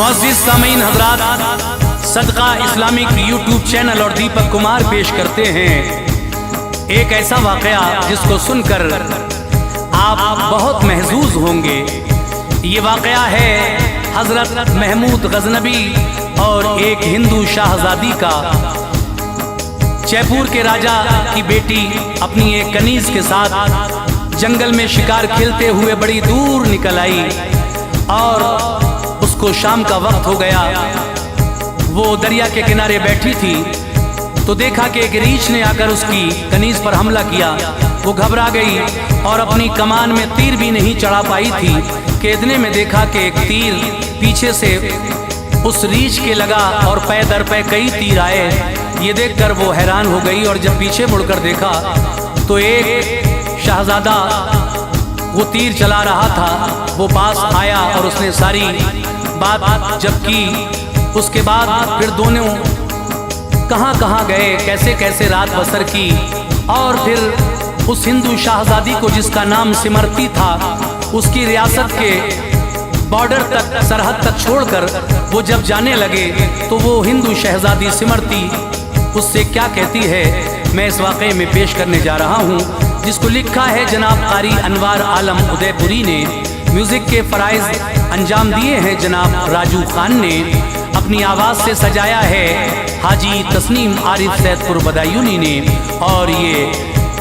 मुअज़्ज़िज़ सामीन हज़रात, सदका Islamic YouTube channel और दीपक कुमार पेश करते हैं एक ऐसा वाक़या जिसको सुनकर आप बहुत महज़ूज़ होंगे। ये वाक़या है हज़रत महमूद गज़नबी और एक हिंदू शाहज़ादी का। जयपुर के राजा की बेटी अपनी एक कनीज़ के साथ जंगल में शिकार खेलते हुए बड़ी दूर निकल आई और उसको शाम का वक्त हो गया। वो दरिया के किनारे बैठी थी तो देखा कि एक रीछ ने आकर उसकी कनीज पर हमला किया। वो घबरा गई और अपनी कमान में तीर भी नहीं चढ़ा पाई थी कि इतने में देखा कि एक तीर पीछे से उस रीछ के लगा और पै दर पै कई तीर आए। ये देखकर वो हैरान हो गई और जब पीछे मुड़कर देखा तो एक शहजादा वो तीर चला रहा था, वो पास आया और उसने सारी बात जब की, उसके बाद फिर दोनों कहाँ कहाँ गए, कैसे कैसे रात बसर की और फिर उस हिंदू शाहजादी को जिसका नाम सिमरती था उसकी रियासत के बॉर्डर तक, सरहद तक छोड़कर वो जब जाने लगे तो वो हिंदू शहजादी सिमरती उससे क्या कहती है, मैं इस वाक़े में पेश करने जा रहा हूँ, जिसको लिखा है जनाब कारी अनवार आलम उदयपुरी ने। म्यूज़िक के फ़राइज़ अंजाम दिए हैं जनाब राजू खान ने। अपनी आवाज़ से सजाया है हाजी तस्नीम आरिफ सैदपुर बदायूनी ने। और ये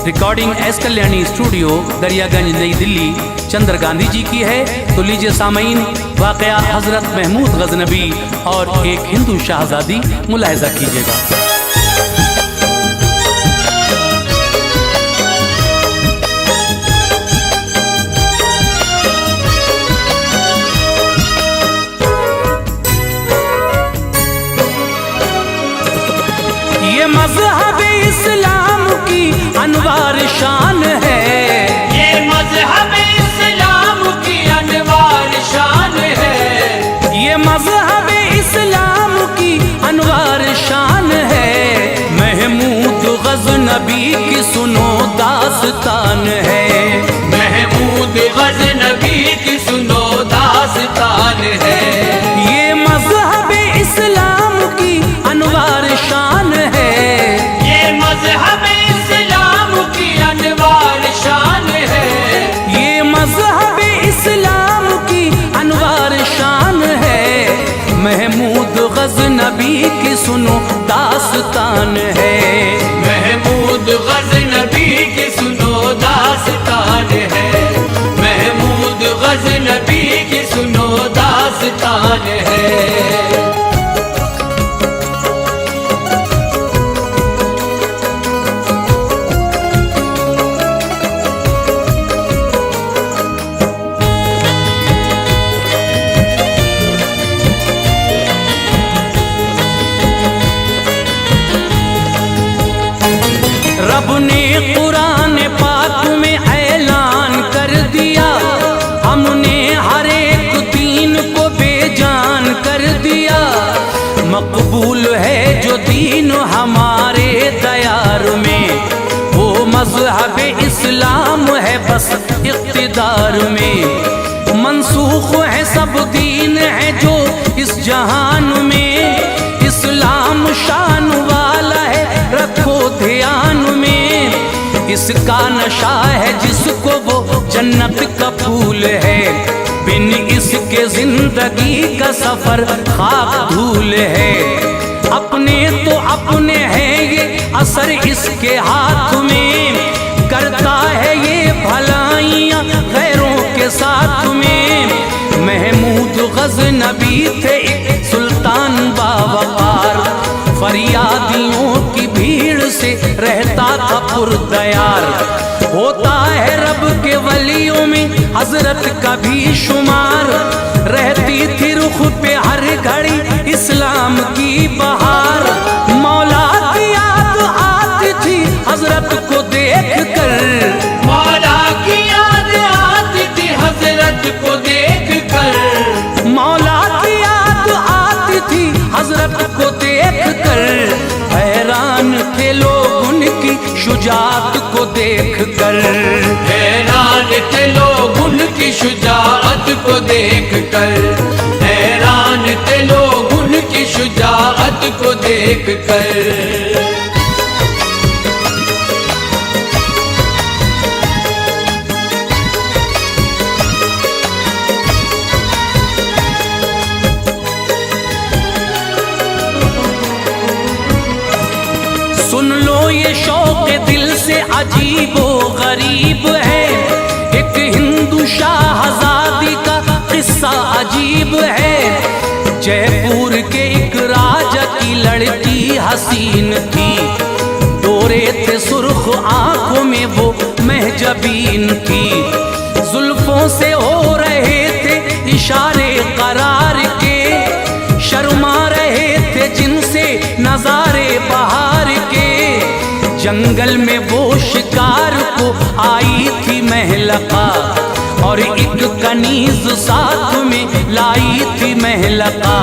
recording S Kalyani studio Daryaganj नई दिल्ली चंद्र गांधी जी की है। तो लीजिए सामीन, वाक़या हज़रत महमूद गज़नबी और एक हिंदू शाहज़ादी मुलाहिज़ा कीजिएगा। ये मज़हब इस्लाम की अनवार शान है, ये मज़हब इस्लाम की अनवार शान है, ये मज़हब इस्लाम की अनवार शान है। महमूद गज़नबी की सुनो दास्तान है, महमूद गज़नबी की सुनो दास्तान है। ये मज़हब इस्लाम की अनवार शान है, ये मज़हब इस्लाम की अनवार शान है, ये मज़हब इस्लाम की अनवार शान है। महमूद गज़नबी की सुनो दास्तान है, महमूद गज़नबी की सुनो दास्तान है, महमूद गज़नबी की सुनो दास्तान है। रब ने कुरान पाक में ऐलान कर दिया, हमने हर एक दीन को बेजान कर दिया। मकबूल है जो दीन हमारे दयार में, वो मज़हब इस्लाम है बस इक़्तिदार में। मंसूख है सब दीन है जो इस जहान में, इस्लाम शान वाला है रखो ध्यान में। इसका नशा है जिसको वो जन्नत का फूल है, बिन इसके जिंदगी का सफर खाक धूल है। अपने तो अपने हैं ये असर इसके हाथ में, करता है ये भलाइयाँ गैरों के साथ में। महमूद गज़नबी थे एक सुल्तान बावकार, फरियादियों की भीड़ से रहता था पुरदयार। होता है रब के वलियों में हजरत का भी शुमार, रहती थी रुख पे हर घड़ी इस्लाम की बहार। मौला की याद आती थी हजरत को देख कर, मौला की याद आती थी हजरत को देख कर, मौला की याद आती थी हजरत को देख कर। हैरान थे लोग उनकी शुजात को देख कर। हैरान थे लोग उनकी शुजाअत को देख कर, हैरान थे लोग उनकी शुजाअत को देख कर। सुन लो ये शौक दिल से अजीबो गरीब है, एक हिंदू शाहजादी का किस्सा अजीब है। जयपुर के एक राजा की लड़की हसीन थी, डोरे थे सुर्ख आंखों में वो महजबीन थी। जुल्फों से हो रहे थे इशारे करार के, शर्मा रहे थे जिनसे नजारे बहार के। जंगल में वो शिकार को आई थी महलका, और एक कनीज साथ में लाई थी महलका।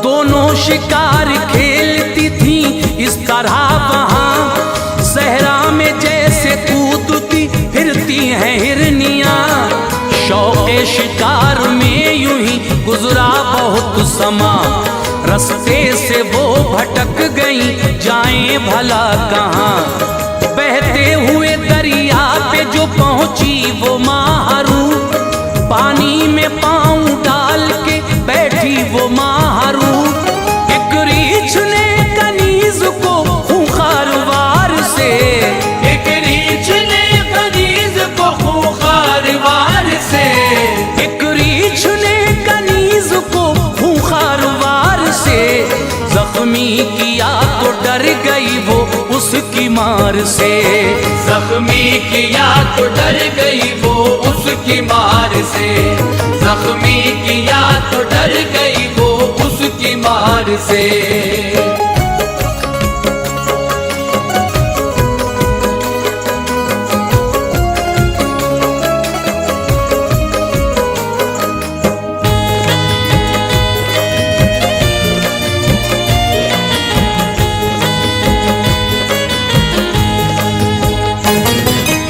दोनों शिकार खेलती थी इस तरह वहाँ, सहरा में जैसे कूदती फिरती हैं हिरनियाँ। शौक़े शिकार में यूं ही गुजरा बहुत समा, रास्ते से वो भटक गई जाएं भला कहाँ। बहते हुए दरिया पे जो पहुंची वो माहरू, पानी में पाँव डाल के बैठी वो माहरू। एक रीछ ने कनीज को खूंखार वार से, एक रीछ ने कनीज को खूंखार वार से, एक रीछ ने कनीज को खूंखार वार से। जख्मी किया तो डर गई वो उसकी मार से, जख्मी किया तो डर गई वो उसकी मार से, जख्मी किया तो डर गई वो उसकी मार से।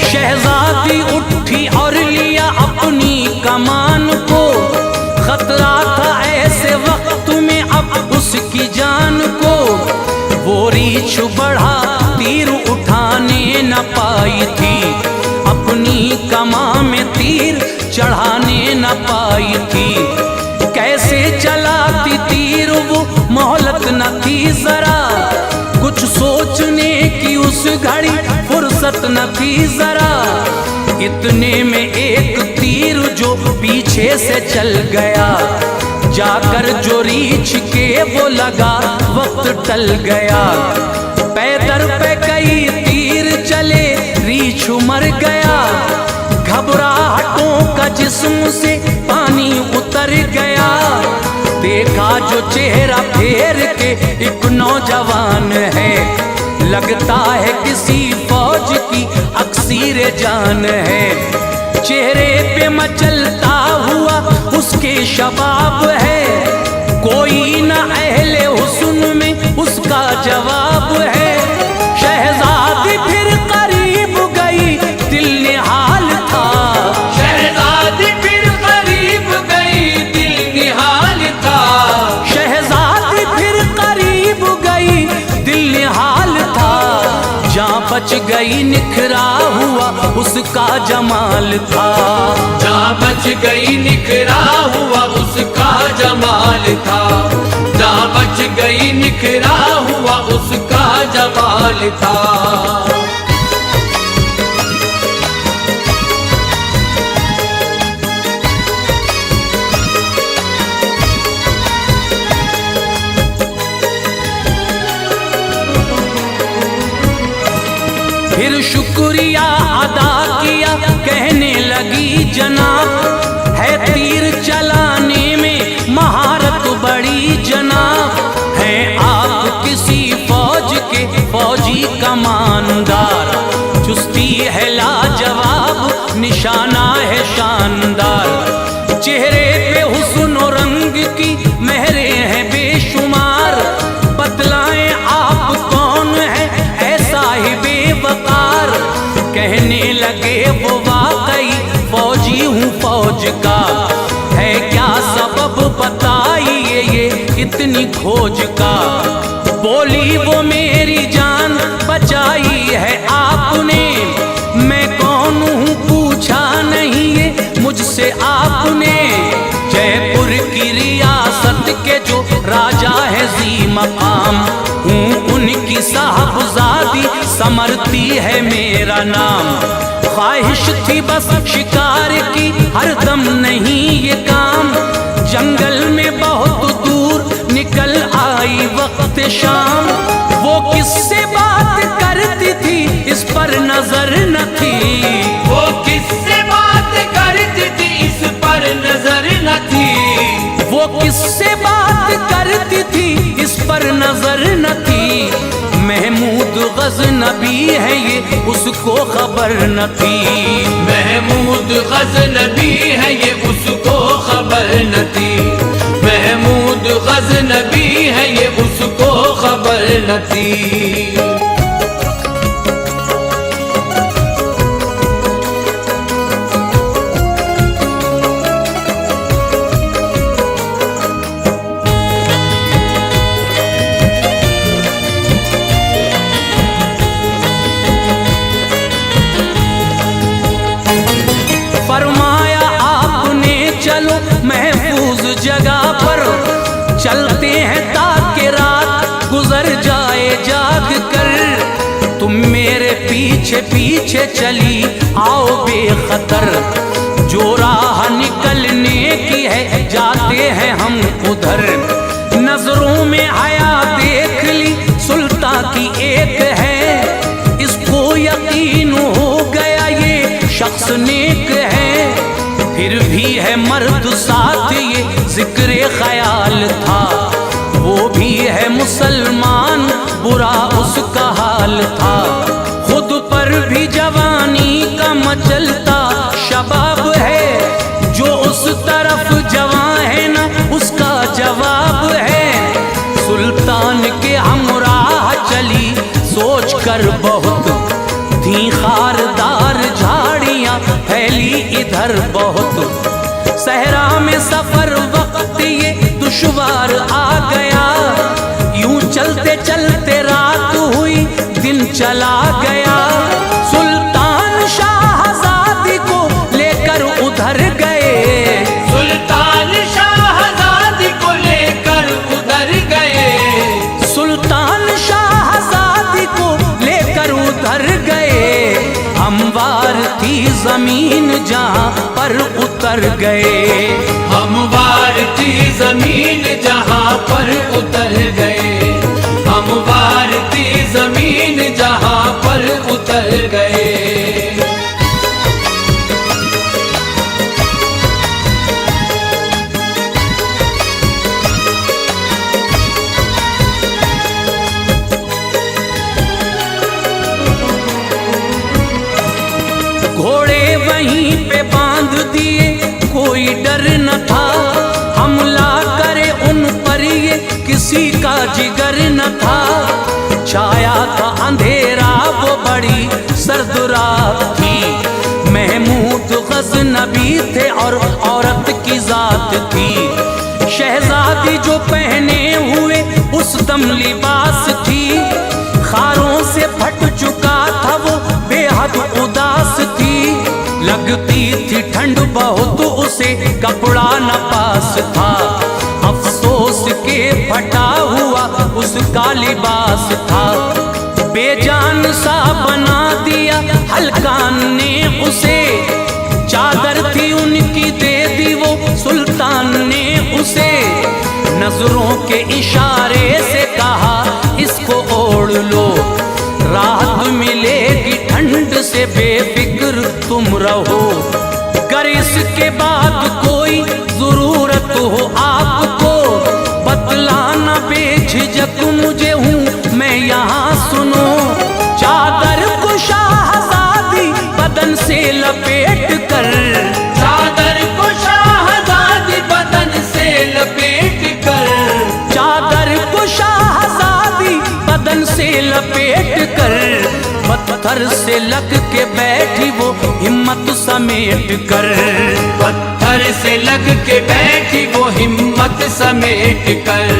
शहजादी उठी और लिया अपनी कमान को, खतरा था ऐसे वक्त में अब उसकी जान को। वो रीछ बढ़ा तीर उठाने न पाई थी, अपनी कमान में तीर चढ़ाने न पाई थी। कैसे चलाती तीर वो मोहलत न थी जरा, कुछ सोचने की उस घड़ी फुर्सत न थी जरा। इतने में एक तीर जो पीछे से चल गया, जाकर जो रीछ के वो लगा वक्त टल गया। पैदर पे कई तीर चले रीछ मर गया, घबराहटों का जिस्म से पानी उतर गया। देखा जो चेहरा फेर के एक नौजवान है, लगता है किसी फौज की अक्सीर जान है। चेहरे पे मचलता हुआ उसके शबाब है, कोई ना अहले हुस्न में उसका जवाब है। शहजादी फिर करीब गई दिल निहाल था, शहजादी फिर करीब गई दिल निहाल था, शहजादी फिर करीब गई दिल निहाल था। जहाँ बच गई निखरा हुआ उसका जमाल था, जहाँ बच गई निखरा हुआ उसका जमाल था, जहाँ बच गई निखरा हुआ उसका जमाल था। फिर शुक्रिया अदा किया, कहने लगी जनाब है तीर चलाने में महारत बड़ी जनाब। है आप किसी फौज के फौजी कमानदार, चुस्ती है लाजवाब निशाना है शानदार। चेहरे पे हुस्न रंग की मेहरे हैं बेशुमार, बतलाएं आप कौन है ऐसा ही बेवकूफ खोज का। बोली वो मेरी जान बचाई है आपने, मैं कौन हूँ पूछा नहीं ये मुझसे आपने। जयपुर की रियासत के जो राजा है जी मकाम, हूँ उनकी साहबजादी समरती है मेरा नाम। ख्वाहिश थी बस शिकार की हरदम नहीं ये काम, जंगल में बहुत दूर निकल आई वक्त शाम। वो किससे बात करती थी इस पर नजर न थी, वो किससे बात करती थी इस पर नजर न थी। वो किससे बात करती थी इस पर नजर न थी। महमूद गज़नबी है ये उसको खबर न थी, महमूद गज़नबी है ये उसको खबर न थी। महमूद गज़नबी है ये उसको खबर न थी। फरमाया आपने चलो महफूज जगह पर, चलते हैं ताकि रात गुजर जाए जाग कर। तुम मेरे पीछे पीछे चली आओ बेखतर, जो राह निकलने की है जाते हैं हम उधर। नजरों में हया देख ली सुल्तान की एक है, इसको यकीन हो गया ये शख्स नेक है। फिर भी है मर्द साथ ये जिक्र ख्याल था, वो भी है मुसलमान बुरा उसका हाल था। खुद पर भी जवानी का मचलता शबाब है, जो उस तरफ जवां है ना उसका जवाब है। सुल्तान के हमराह चली सोच कर बहुत, थी खारदार झाड़ियां फैली इधर बहुत। सहरा में सफर वक्त ये दुश्वार आ गया, यूं चलते चलते रात हुई दिन चला गया। सुल्तान शाहजादी को लेकर उधर गए, सुल्तान शाहजादी को लेकर उधर गए। सुल्तान शाहजादी को लेकर उधर गए। हमवार थी जमीन जहाँ पर उतर गए, हमवार थी जमीन जहाँ पर उतर गए। हमवार थी जमीन जहाँ पर उतर गए। घोड़े वहीं पे बांध दिए कोई डर न था, हमला करे उन पर ये किसी का जिगर न था। छाया था अंधेरा वो बड़ी सर्द रात थी, महमूद गज़नबी थे और औरत की जात थी। शहजादी जो पहने हुए उस दम लिबास थी, खारों से फट चुका था वो बेहद उदास थी। लगती थी ठंड बहुत उसे कपड़ा न पास था, अफसोस के फटा हुआ उसका लिबास था। बेजान सा बना दिया हल्कान ने उसे, चादर थी उनकी दे दी वो सुल्तान ने उसे। नजरों के इशारे से कहा इसको ओढ़ लो, राहत मिलेगी ठंड से बेफिक्र तुम रहो। अगर इसके बाद कोई जरूरत हो आपको, बतलाना बेझिझक मुझे हूँ मैं यहाँ सुनो। चादर को शाहजादी बदन से लपेट कर, चादर को शाहजादी बदन से लपेट कर, चादर को शाहजादी बदन से लपेट कर। पत्थर से लग के बैठी वो हिम्मत समेट कर, पत्थर से लग के बैठी वो हिम्मत समेट कर।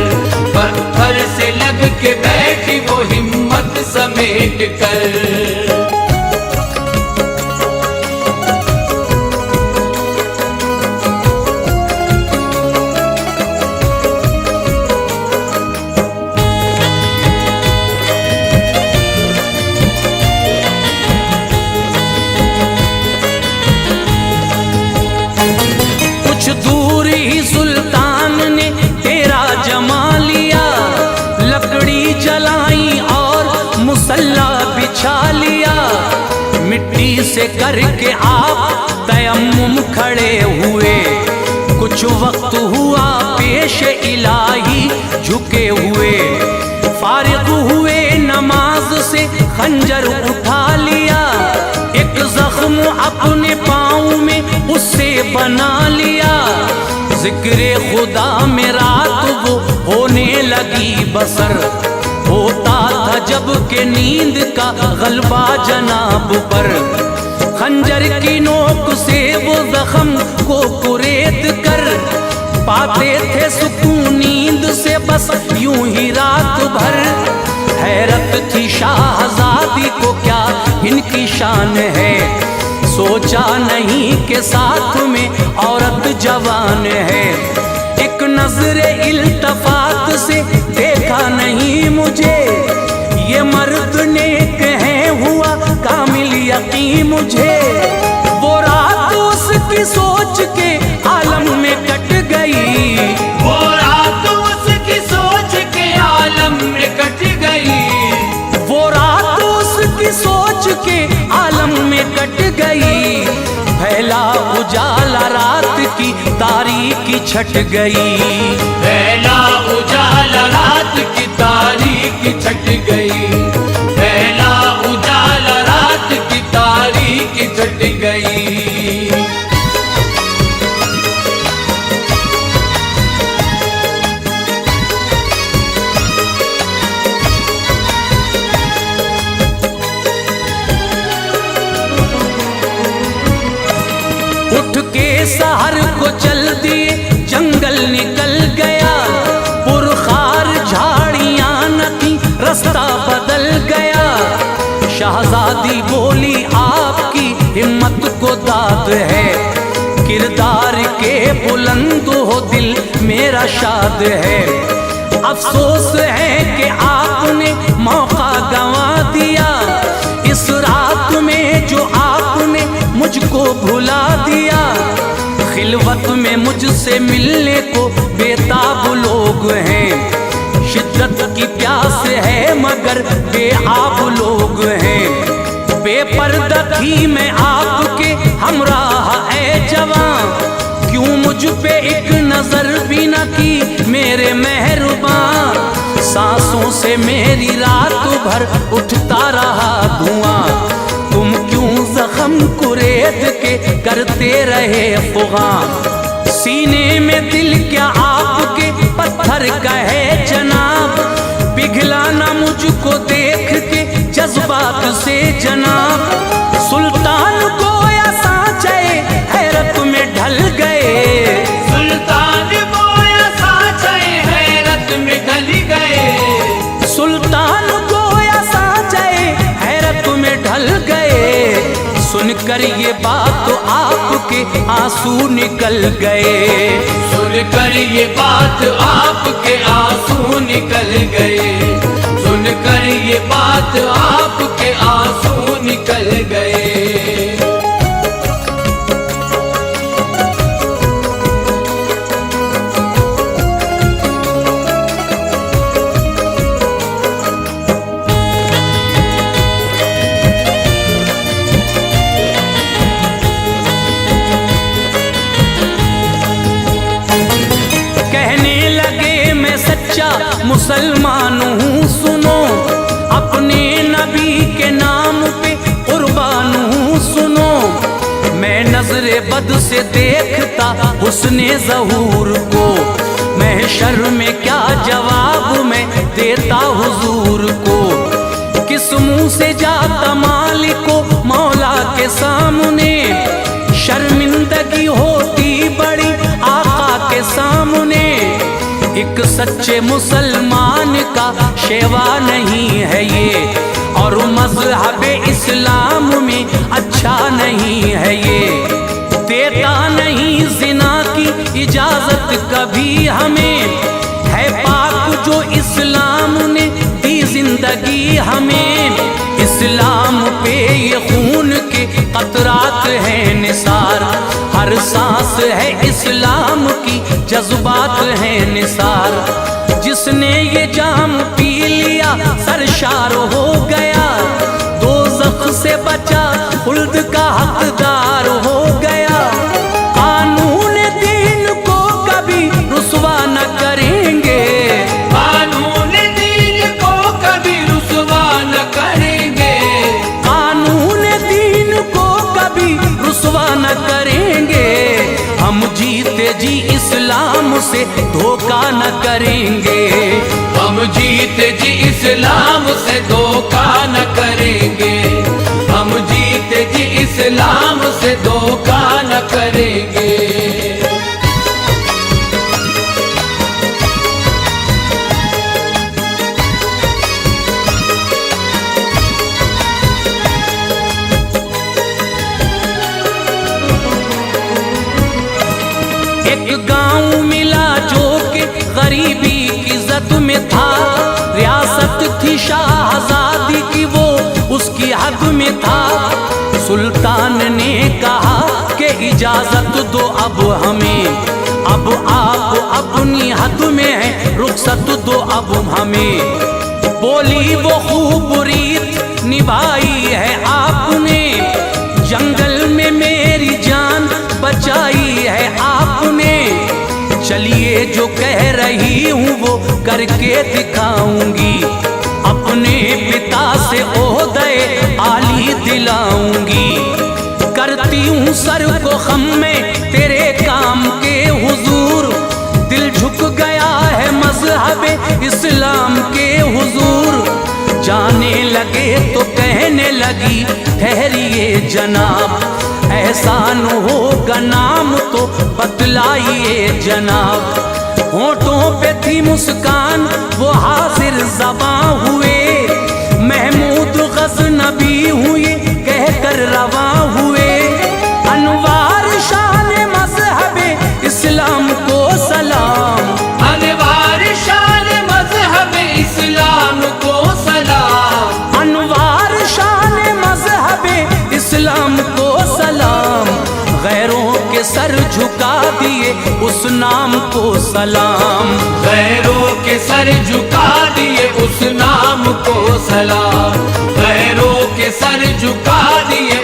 पत्थर से लग के बैठी वो हिम्मत समेट कर। कुछ दूर ही सुल्तान ने तेरा जमा लिया, लकड़ी जलाई और मुसल्ला बिछा लिया। मिट्टी से करके आप तयम्मुम खड़े हुए, कुछ वक्त हुआ पेश इलाही झुके हुए। फारिग हुए नमाज से खंजर उठा लिया, एक जख्म अपने पाँव में उससे बना लिया। जिक्रे खुदा में रात वो होने लगी बसर, होता था जब के नींद का गलबा जनाब पर। खंजर की नोक से वो जख्म को कुरेद कर, पाते थे सुकून नींद से बस यूं ही रात भर। हैरत थी शाहजादी को क्या इनकी शान है, सोचा नहीं कि साथ में औरत जवान है। एक नजरे इल्तफात से देखा नहीं मुझे, ये मर्द नेक है हुआ कामिल यकीन मुझे। वो रात उसकी सोच के आलम में कट गई, वो रात उसकी सोच के आलम में कट गई, वो रात उसकी सोच के आलम में कट गई। फैला उजाला रात की तारीकी छट गई, फैला उजाला रात की तारीकी छट गई, फैला उजाला रात की तारीकी छट गई। उठ के शहर को चल दिए, जंगल निकल गया। पुरखार झाड़ियां न थी, रास्ता बदल गया। शहजादी बोली आपकी हिम्मत को दाद है, किरदार के बुलंद हो दिल मेरा शाद है। अफसोस है कि आपने मौका गंवा दिया, इस रात में जो आपने मुझको भुला दिया। खिलवत में मुझसे मिलने को बेताब लोग हैं, शिद्दत की प्यास है मगर बेआब लोग हैं। बेपर्दा थी मैं आपके हमराह ऐ जवां, क्यों मुझ पे एक नजर भी न की मेरे मेहरबान। सांसों से मेरी रात भर उठता रहा धुआं, तुम क्यों जख्म कुरेद के करते रहे फुगा। सीने में दिल क्या आपके पत्थर का है जनाब, पिघलाना मुझको देख के जज्बात से जनाब। सुल्तान गोया सांचे हैरत में ढल गए, सुल्तान गोया सांचे हैरत में ढल गए, सुल्तान गोया सांचे हैरत में ढल गए। सुनकर ये बात तो आपके आंसू निकल गए, सुनकर ये बात आपके आंसू निकल गए, सुनकर ये बात आपके आंसू निकल गए। मुसलमान हूँ सुनो, अपने नबी के नाम पे कुर्बान हूँ सुनो। मैं नजरे बद से देखता हुस्ने ज़हूर को, महशर में क्या जवाब मैं देता हुजूर को। किस मुंह से जाता मालिको मौला के सामने, शर्मिंदगी होती बड़ी आका के सामने। एक सच्चे मुसलमान का शेवा नहीं है ये, और मज़हब इस्लाम में अच्छा नहीं है ये। देता नहीं जिना की इजाजत कभी हमें, है पाक जो इस्लाम ने दी जिंदगी हमें। इस्लाम पे ये खून के कतरात हैं निसार, हर सांस है इस्लाम की जज्बात हैं निसार। जिसने ये जाम पी लिया सरशार हो गया, दोज़ख से बचा खुल्द का हकदार हो गया। कानून दीन को कभी रुसवा न करेंगे, कानून दीन को कभी रुसवा न करेंगे, कानून दीन को कभी रुसवा न करेंगे। हम जीते जी इस्लाम से धोखा न करेंगे, हम जीते जी इस्लाम से धोखा न करेंगे, हम जीते जी इस्लाम से धोखा न करेंगे। एक गांव मिला जो कि गरीबी की जद में था, रियासत थी शाहजादी की वो उसकी हद में था। सुल्तान ने कहा कि इजाजत दो अब हमें, अब आप अपनी हद में हैं, रुखसत दो अब हमें। बोली वो खूब रीत निभाई है आपने, जंगल में मेरी जान बचाई है आपने। चलिए जो कह रही हूँ वो करके दिखाऊंगी, अपने पिता से ओहदे आली दिलाऊंगी। करती हूँ सर को खम में तेरे काम के हुजूर, दिल झुक गया है मज़हब इस्लाम के हुजूर। जाने लगे तो कहने लगी ठहरिए जनाब, एहसान होगा नाम तो बतलाइए जनाब। होठों पे थी मुस्कान वो हाजिर ज़बां हुए, महमूद गज़नबी हुए कहकर रवां हुए। अनवार शान मज़हब इस्लाम को सलाम, अनवार शान मज़हब इस्लाम को सलाम, अनवार शान मज़हब इस्लाम को सलाम। गैरों के सर झुका दिए उस नाम को सलाम, गैरों के सर झुका दिए उस नाम को सलाम, गैरों के सर झुका दिए